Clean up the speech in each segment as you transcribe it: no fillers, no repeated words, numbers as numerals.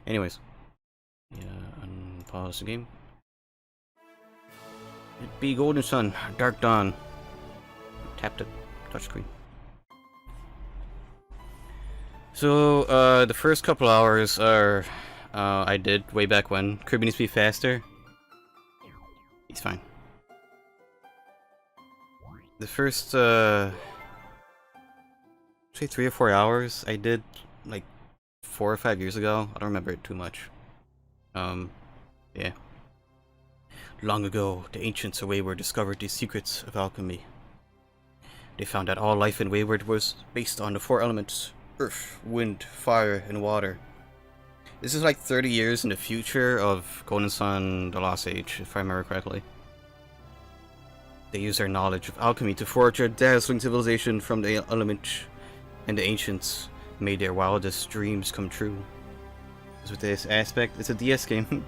Anyways, yeah, unpause the game. It be Golden Sun, Dark Dawn. Tap the touchscreen. So, the first couple hours are, I did way back when. Kirby needs to be faster. He's fine. The first, say 3 or 4 hours I did, like, 4 or 5 years ago. I don't remember it too much. Yeah. Long ago, the ancients of Wayward discovered the secrets of alchemy. They found that all life in Wayward was based on the 4 elements: earth, wind, fire, and water. This is like 30 years in the future of Golden Sun, the Lost Age, if I remember correctly. They used their knowledge of alchemy to forge a dazzling civilization from the element, and the ancients made their wildest dreams come true. With this aspect, it's a DS game.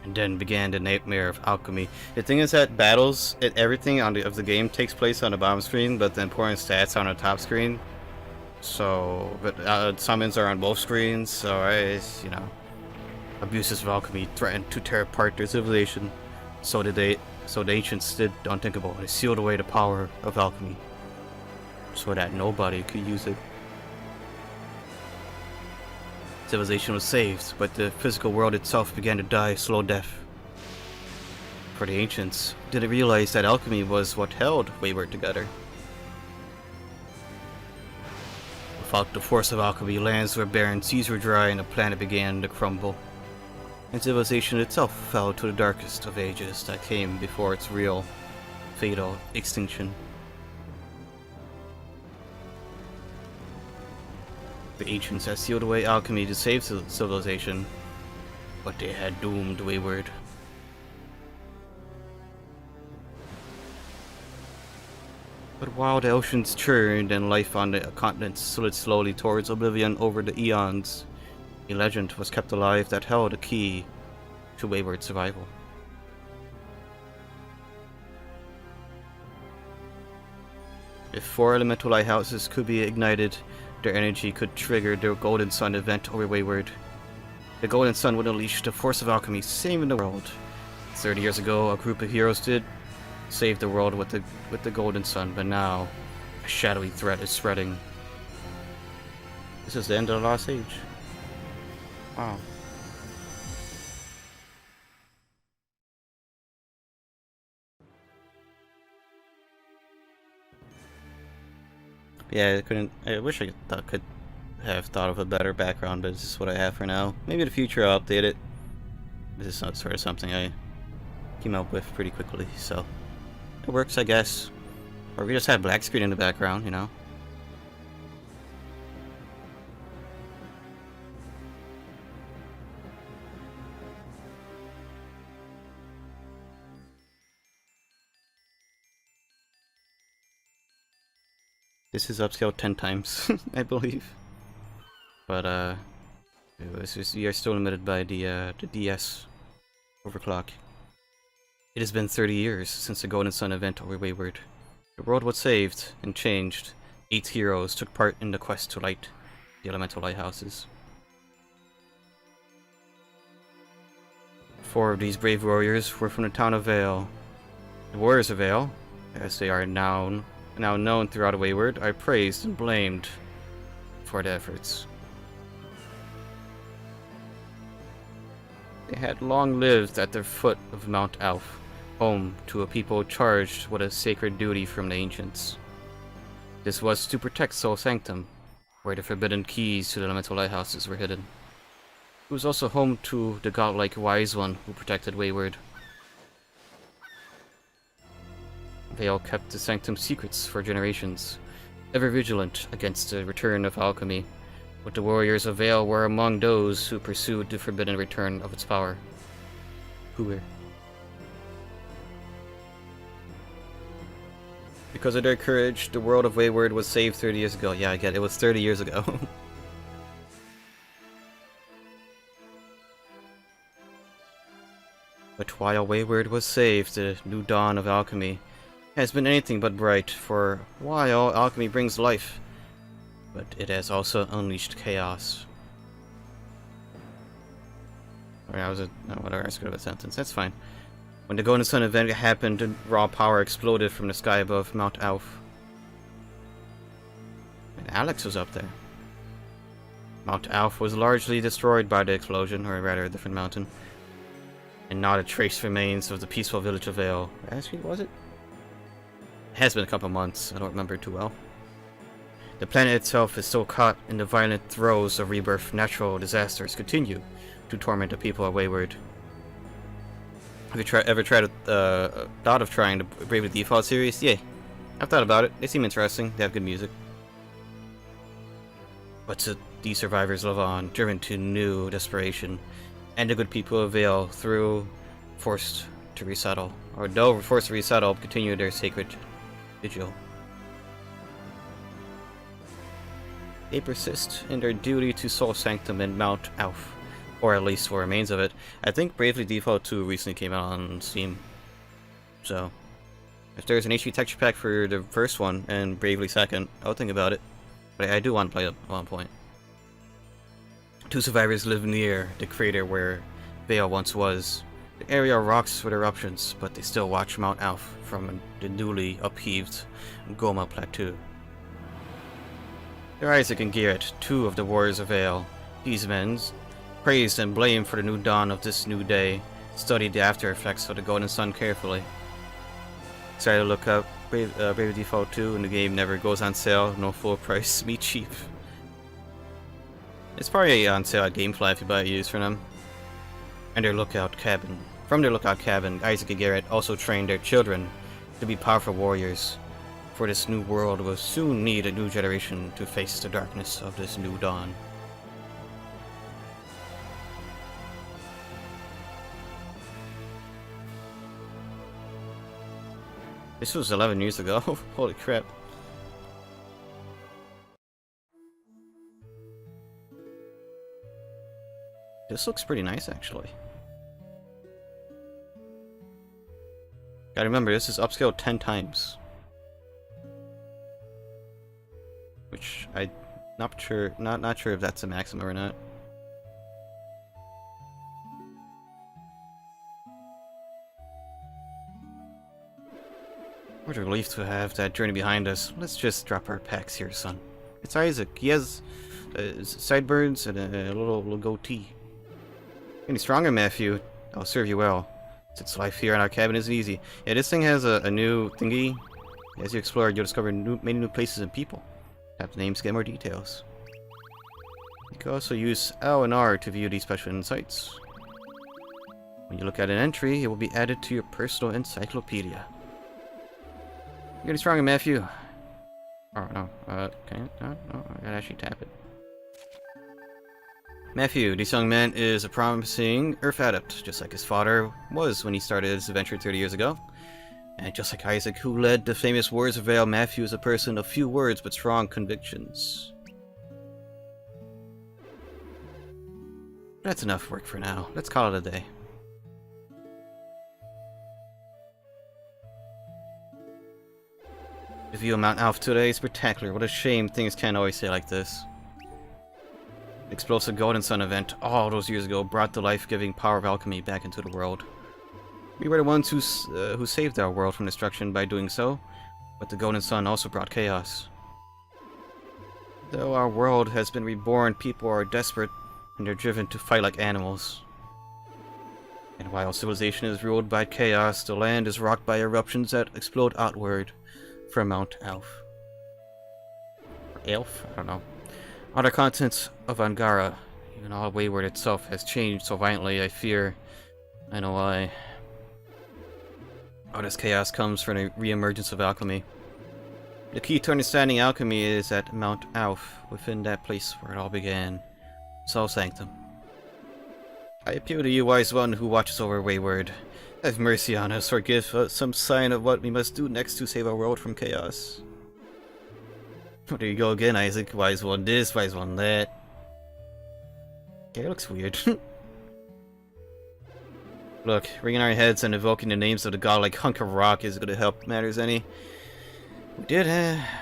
And then began the nightmare of alchemy. The thing is that battles, everything of the game takes place on the bottom screen, but the important stats are on the top screen. So, but summons are on both screens, so you know, abuses of alchemy threatened to tear apart their civilization. So the ancients did the unthinkable. They sealed away the power of alchemy, so that nobody could use it. Civilization was saved, but the physical world itself began to die a slow death. For the ancients, didn't realize that alchemy was what held Wayward together. Without the force of alchemy, lands were barren, seas were dry, and the planet began to crumble. And civilization itself fell to the darkest of ages that came before its real, fatal extinction. The ancients had sealed away alchemy to save civilization, but they had doomed Wayward. But while the oceans churned and life on the continents slid slowly towards oblivion over the eons, a legend was kept alive that held a key to Wayward's survival. If 4 elemental lighthouses could be ignited, their energy could trigger the Golden Sun event over Wayward. The Golden Sun would unleash the force of alchemy, saving the world. 30 years ago, a group of heroes did save the world with the Golden Sun, but now a shadowy threat is spreading. This is the end of the Lost Age. Wow. Yeah, I wish I could have thought of a better background, but this is what I have for now. Maybe in the future I'll update it. This is not sort of something I came up with pretty quickly, so it works, I guess. Or we just have black screen in the background, you know. This is upscaled 10 times, I believe. But we are still limited by the DS overclock. It has been 30 years since the Golden Sun event over Wayward. The world was saved and changed. 8 heroes took part in the quest to light the elemental lighthouses. 4 of these brave warriors were from the town of Vale. The warriors of Vale, as they are now known throughout Wayward, are praised and blamed for their efforts. They had long lived at the foot of Mount Alf, home to a people charged with a sacred duty from the ancients. This was to protect Sol Sanctum, where the forbidden keys to the elemental lighthouses were hidden. It was also home to the godlike Wise One who protected Wayward. They all kept the Sanctum secrets for generations, ever vigilant against the return of alchemy, but the warriors of Vale were among those who pursued the forbidden return of its power. Who were? Because of their courage, the world of Wayward was saved 30 years ago. Yeah, I get it. It was 30 years ago. But while Wayward was saved, the new dawn of alchemy has been anything but bright. For while alchemy brings life, but it has also unleashed chaos. Or that was a... No, whatever, I screwed up a sentence. That's fine. When the Golden Sun event happened, and raw power exploded from the sky above Mount Alf. And Alex was up there. Mount Alf was largely destroyed by the explosion, or rather a different mountain. And not a trace remains of the peaceful village of Vale. Actually, was it? It has been a couple months, I don't remember too well. The planet itself is so caught in the violent throes of rebirth, natural disasters continue to torment the people of Wayward. Have you thought of trying the Bravely Default series? Yeah, I've thought about it. They seem interesting. They have good music. But these survivors live on, driven to new desperation, and the good people of Vale, forced to resettle, or though forced to resettle, continue their sacred vigil. They persist in their duty to Soul Sanctum and Mount Alf. Or at least what remains of it. I think Bravely Default 2 recently came out on Steam. So, if there's an HD texture pack for the first one and Bravely second, I'll think about it. But I do want to play it at one point. Two survivors live near the crater where Vale once was. The area rocks with eruptions, but they still watch Mount Alf from the newly upheaved Goma Plateau. They're Isaac and Garrett, two of the warriors of Vale. These men, praised and blamed for the new dawn of this new day, studied the after effects of the Golden Sun carefully. Excited to look up Bravely Default 2, and the game never goes on sale, no full price, me cheap. It's probably on sale at Gamefly if you buy it used from them. And their lookout cabin. From their lookout cabin, Isaac and Garrett also trained their children to be powerful warriors, for this new world will soon need a new generation to face the darkness of this new dawn. This was 11 years ago. Holy crap. This looks pretty nice, actually. Gotta remember, this is upscaled 10 times. Which I'm not sure if that's a maximum or not. What a relief to have that journey behind us. Let's just drop our packs here, son. It's Isaac. He has sideburns and a little goatee. Getting stronger, Matthew. I'll serve you well. Since life here in our cabin isn't easy. Yeah, this thing has a new thingy. As you explore, you'll discover many new places and people. Tap the names to get more details. You can also use L and R to view these special insights. When you look at an entry, it will be added to your personal encyclopedia. You're getting stronger, Matthew. Oh, no. Can I? No, I gotta actually tap it. Matthew, this young man is a promising Earth adept, just like his father was when he started his adventure 30 years ago. And just like Isaac, who led the famous Warriors of Vale, Matthew is a person of few words but strong convictions. That's enough work for now. Let's call it a day. The view of Mount Alf today is spectacular. What a shame things can't always stay like this. The explosive Golden Sun event all those years ago brought the life-giving power of alchemy back into the world. We were the ones who saved our world from destruction by doing so, but the Golden Sun also brought chaos. Though our world has been reborn, people are desperate and they're driven to fight like animals. And while civilization is ruled by chaos, the land is rocked by eruptions that explode outward from Mount Alf. Or Elf? I don't know. Other continents of Angara, even all Wayward itself, has changed so violently, I fear. I know why. All this chaos comes from the re-emergence of alchemy. The key to understanding alchemy is at Mount Alf, within that place where it all began. Soul Sanctum. I appeal to you, wise one who watches over Wayward. Have mercy on us, or give us some sign of what we must do next to save our world from chaos. Oh, there you go again, Isaac. Wise one this, wise one that. Yeah, it looks weird. Look, ringing our heads and evoking the names of the godlike hunk of rock isn't going to help matters any. We did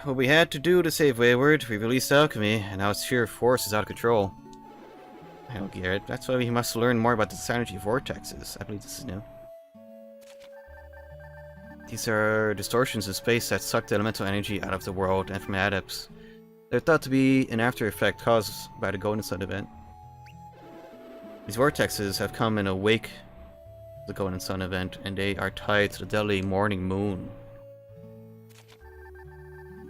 what we had to do to save Wayward. We released alchemy, and now its sheer force is out of control. I don't get it. That's why we must learn more about the synergy vortexes. I believe this is new. These are distortions in space that suck the elemental energy out of the world and from adepts. They're thought to be an after effect caused by the Golden Sun event. These vortexes have come in a wake of the Golden Sun event, and they are tied to the deadly morning moon.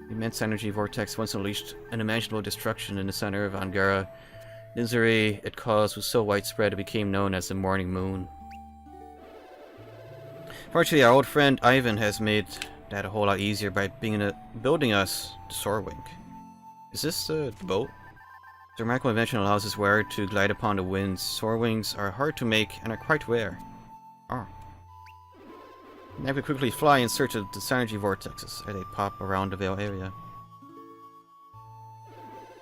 The immense energy vortex once unleashed unimaginable destruction in the center of Angara. The misery it caused was so widespread it became known as the morning moon. Fortunately, our old friend Ivan has made that a whole lot easier by building us the Soarwing. Is this the boat? The remarkable invention allows its wearer to glide upon the winds. Soarwings are hard to make and are quite rare. Oh. Now we quickly fly in search of the synergy vortexes as they pop around the Vale area.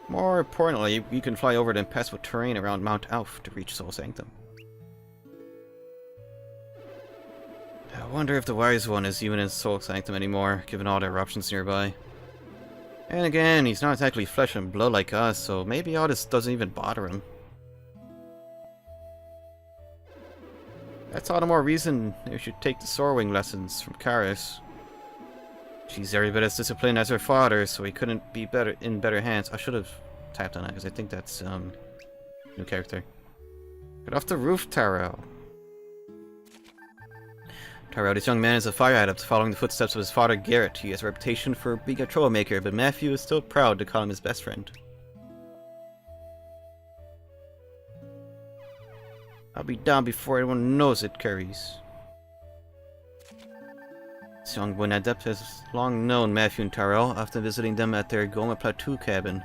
More importantly, you can fly over the impassable terrain around Mount Alf to reach Soul Sanctum. I wonder if the Wise One is even in Soul Sanctum anymore, given all the eruptions nearby. And again, he's not exactly flesh and blood like us, so maybe all this doesn't even bother him. That's all the more reason you should take the Soarwing lessons from Karis. She's every bit as disciplined as her father, so he couldn't be in better hands. I should have tapped on that, because I think that's, new character. Get off the roof, Tyrell. Tyrell, this young man is a fire adept, following the footsteps of his father Garrett. He has a reputation for being a troublemaker, but Matthew is still proud to call him his best friend. I'll be down before anyone knows it, Cries. This young Wind Adept has long known Matthew and Tyrell, often visiting them at their Goma Plateau cabin.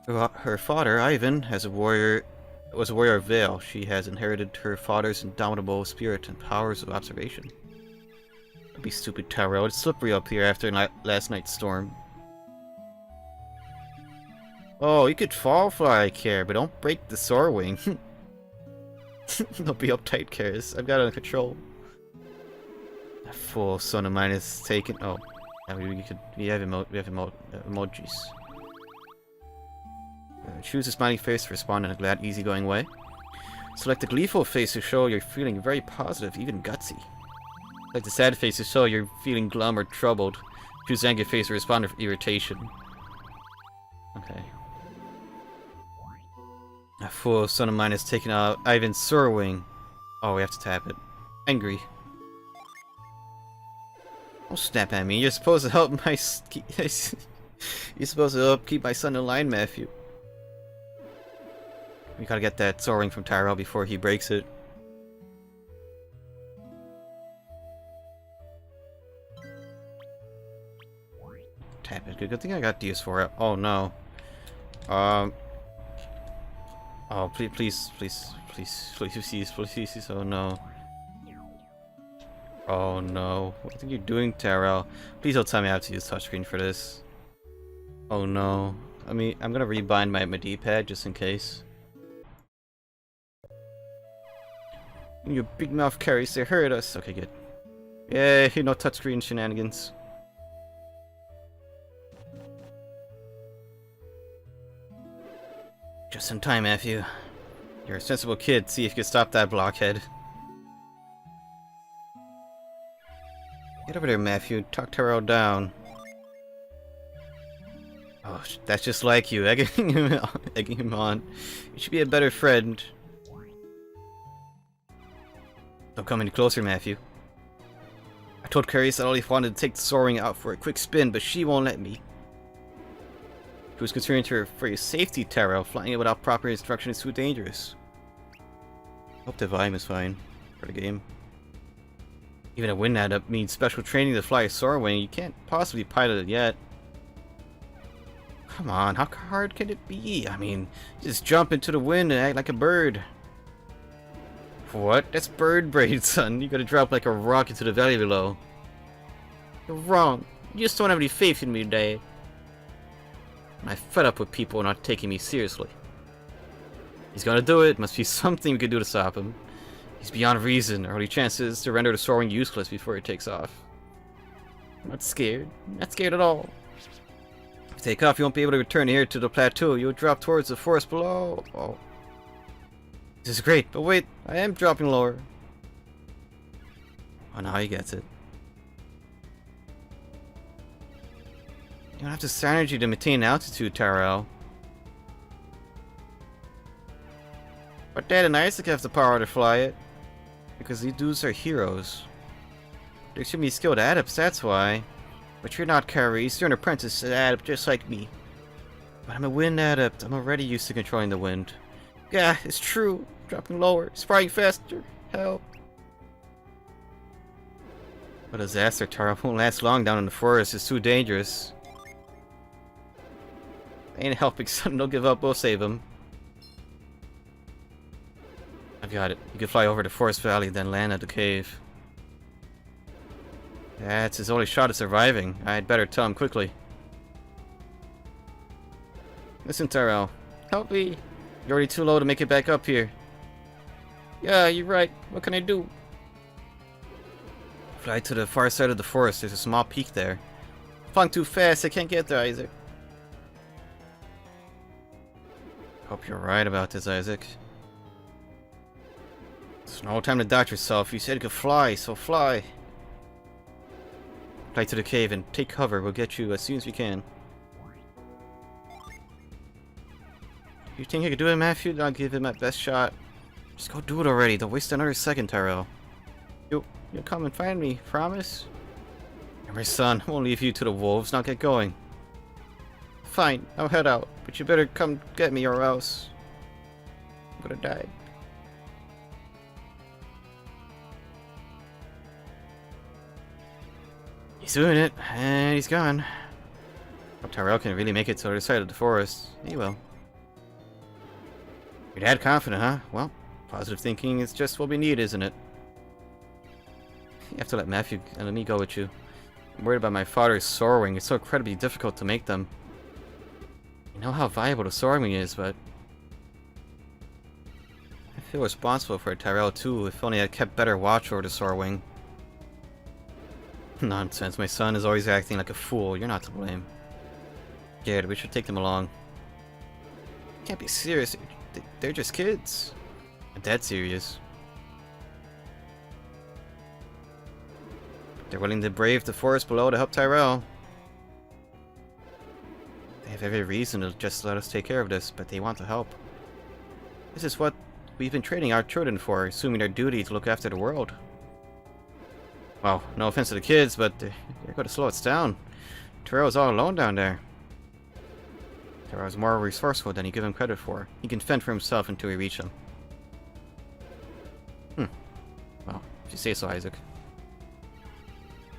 Her father, Ivan, was a warrior of Vale. She has inherited her father's indomitable spirit and powers of observation. Don't be stupid, Tyrell. It's slippery up here after last night's storm. Oh, you could fall for all I care, but don't break the Soarwing. Don't be uptight, Karis. I've got it under control. That fool son of mine is taken. Oh, yeah, we have emojis. Choose a smiling face to respond in a glad, easygoing way. Select the gleeful face to show you're feeling very positive, even gutsy. Select the sad face to show you're feeling glum or troubled. Choose the angry face to respond with irritation. Okay. A fool son of mine has taken out Ivan's Soarwing. Oh, we have to tap it. Angry. Don't snap at me. You're supposed to help my... You're supposed to help keep my son in line, Matthew. We gotta get that Soarwing from Tyrell before he breaks it. Tap it. Good thing I got DS for it. Oh no. Oh, please. Oh no. Oh no. What are you doing, Tyrell? Please don't tell me I have to use touchscreen for this. Oh no. I mean, I'm gonna rebind my D-pad just in case. Your big mouth carries, they hurt us. Okay, good. Yeah, no touchscreen shenanigans. Just in time, Matthew. You're a sensible kid. See if you can stop that blockhead. Get over there, Matthew. Talk Tyrell down. Oh, that's just like you, egging him on. You should be a better friend. Don't come any closer, Matthew. I told Carice that Olive wanted to take the Soarwing out for a quick spin, but she won't let me. She was concerned for your safety, Tyrell. Flying it without proper instruction is too dangerous. Hope the volume is fine for the game. Even a Wind Adept needs special training to fly a Soarwing. You can't possibly pilot it yet. Come on, how hard can it be? I mean, just jump into the wind and act like a bird. What? That's bird brain, son. You gotta drop like a rock into the valley below. You're wrong. You just don't have any faith in me today. I'm fed up with people not taking me seriously. He's gonna do it. Must be something we can do to stop him. He's beyond reason. Our only chance is to render the Soarwing useless before he takes off. I'm not scared. Not scared at all. If you take off, you won't be able to return here to the plateau. You'll drop towards the forest below. Oh. This is great, but wait, I am dropping lower. Oh, now he gets it. You don't have the strategy to maintain altitude, Tyrell. But Dad and Isaac have the power to fly it. Because these dudes are heroes. They should be skilled adepts, that's why. But you're not, Cries. You're an apprentice adept just like me. But I'm a wind adept. I'm already used to controlling the wind. Yeah, it's true. Dropping lower. Sprying faster. Help. What a disaster, Tara. Won't last long down in the forest. It's too dangerous. Ain't helping, son. Don't give up. We'll save him. I've got it. You can fly over the forest valley, then land at the cave. That's his only shot at surviving. I'd better tell him quickly. Listen, Tyrell. Help me. You're already too low to make it back up here. Yeah, you're right. What can I do? Fly to the far side of the forest. There's a small peak there. Flying too fast. I can't get there, Isaac. Hope you're right about this, Isaac. It's no time to doubt yourself. You said you could fly, so fly. Fly to the cave and take cover. We'll get you as soon as we can. You think I could do it, Matthew? I'll give it my best shot. Just go do it already. Don't waste another second, Tyrell. You'll come and find me. Promise? You're my son. I won't leave you to the wolves. Now get going. Fine. I'll head out. But you better come get me or else I'm gonna die. He's doing it, and he's gone. Hope Tyrell can really make it to the other side of the forest. He will. You're that confident, huh? Well, positive thinking is just what we need, isn't it? You have to let Matthew and let me go with you. I'm worried about my father's soaring. It's so incredibly difficult to make them. You know how valuable the soaring is, but I feel responsible for Tyrell too. If only I'd kept better watch over the soaring. Nonsense. My son is always acting like a fool. You're not to blame. Yeah, we should take them along. Can't be serious. They're just kids. I'm dead serious. They're willing to brave the forest below to help Tyrell. They have every reason to just let us take care of this, but they want to help. This is what we've been training our children for, assuming their duty to look after the world. Well, no offense to the kids, but they're going to slow us down. Tyrell's all alone down there. Tyrell's more resourceful than you give him credit for. He can fend for himself until we reach him. Well, if you say so, Isaac.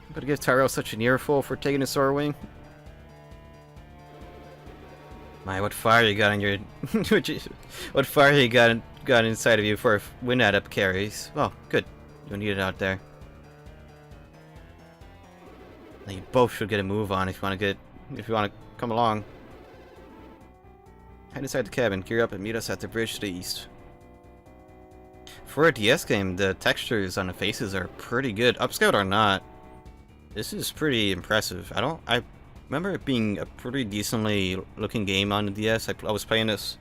I'm gonna give Tyrell such an earful for taking a sore wing. My, what fire you got in your... what fire you got inside of you for wind adept carries. Well, good. You don't need it out there. Now you both should get a move on if you want to come along. Head inside the cabin, gear up, and meet us at the bridge to the east. For a DS game, the textures on the faces are pretty good, upscaled or not. This is pretty impressive. I remember it being a pretty decently looking game on the DS. I was playing this,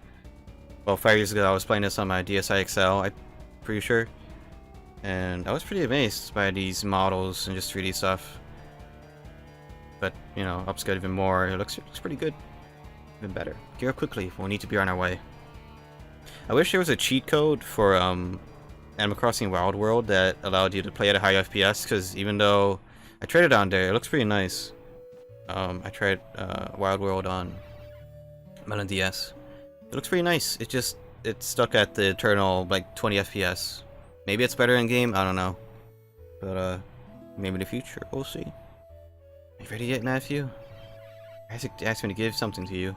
well, 5 years ago. I was playing this on my DSi XL. I'm pretty sure, and I was pretty amazed by these models and just 3D stuff. But you know, upscaled even more. It looks pretty good. Even better. Gear up quickly. We'll need to be on our way. I wish there was a cheat code for Animal Crossing Wild World that allowed you to play at a high FPS. Because even though I tried it on there, it looks pretty nice. I tried Wild World on Melon DS. It looks pretty nice. It's stuck at the eternal like 20 FPS. Maybe it's better in game. I don't know. But maybe in the future we'll see. Are you ready yet, Matthew? Isaac asked me to give something to you.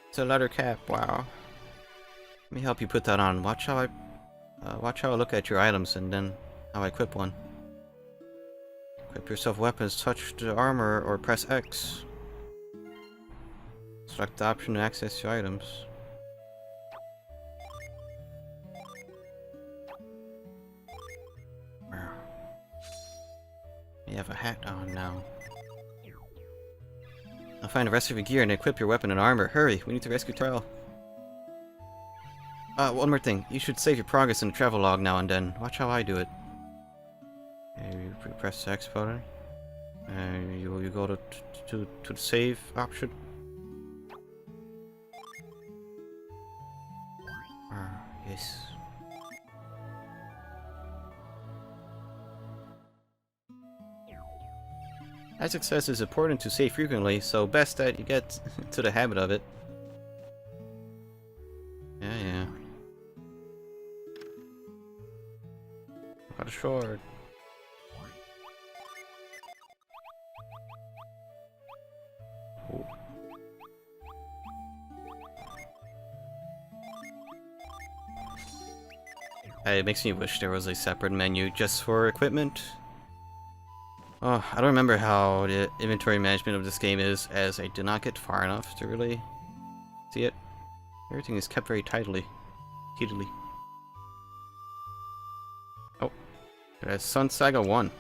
It's a leather cap. Wow. Let me help you put that on. Watch how I look at your items and then how I equip one. Equip yourself weapons. Touch the armor or press X. Select the option to access your items. You have a hat on now. Now find the rest of your gear and equip your weapon and armor. Hurry, we need to rescue Tyrell. One more thing. You should save your progress in the travel log now and then. Watch how I do it. You press the X button. You go to the save option. Yes. As success is important to save frequently, so best that you get to the habit of it. Yeah. Got a short. Ooh. It makes me wish there was a separate menu just for equipment. Oh, I don't remember how the inventory management of this game is, as I did not get far enough to really see it. Everything is kept very tightly. Oh, that's Sun Saga 1.